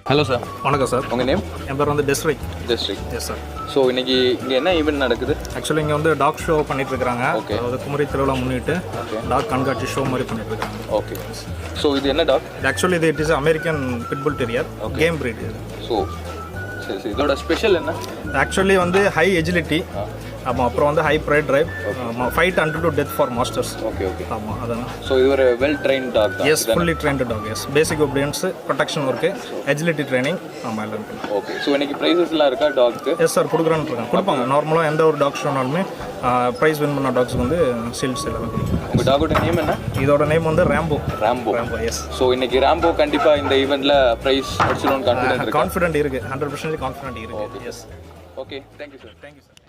Hello sir. வணக்கம் sir. உங்கள் name? என் பேர் வந்து டிஸ்ட்ரிக். Yes sir. ஸோ இன்னைக்கு இங்கே என்ன ஈவெண்ட் நடக்குது? ஆக்சுவலி இங்கே வந்து டாக் ஷோ பண்ணிட்டு இருக்காங்க. அதாவது குமரி திருவிழா முன்னிட்டு டாக் கண்காட்சி ஷோ மாதிரி பண்ணிட்டு இருக்காங்க. ஓகே. ஸோ இது என்ன டாக்? ஆக்சுவலி இது it is American pit bull terrier, game breed. So சரி சரி, இதோட ஸ்பெஷல் என்ன? ஆக்சுவலி வந்து ஹை எஜிலிட்டி, ஆமாம். அப்புறம் வந்து high pride drive, fight until to death for masters. Okay okay. ஆமாம், அதான். ஸோ இது ஒரு வெல் ட்ரெயின் டாக் தான். Yes, fully trained dog. Yes, basic obedience, protection work, agility training, ஆமாம் எல்லாம். ஓகே. ஸோ இன்னைக்கு ப்ரைஸஸ்லாம் இருக்கா டாக்க்கு? எஸ் சார், கொடுக்குறான்னு இருக்காங்க. கொடுப்பாங்க. நார்மலாக எந்த ஒரு டாக் ஷோனாலுமே ப்ரைஸ் வின் பண்ண டாக்ஸுக்கு வந்து சீல்ட்ஸ் எல்லாம் கொடுப்பாங்க. உங்கள் டாகோட நேம் என்ன? இதோட நேம் வந்து ரேம்போ. ரேம்போ. எஸ். ஸோ இன்னைக்கு ரேம்போ கண்டிப்பாக இந்த ஈவெண்ட்டில் ப்ரைஸ் அடிச்சிடணும்னு கான்ஃபிடென்ட் இருக்குது. கான்ஃபிடென்ட் இருக்குது, 100% கான்ஃபிடென்ட் இருக்குது. Yes. Okay, thank you sir. Thank you sir.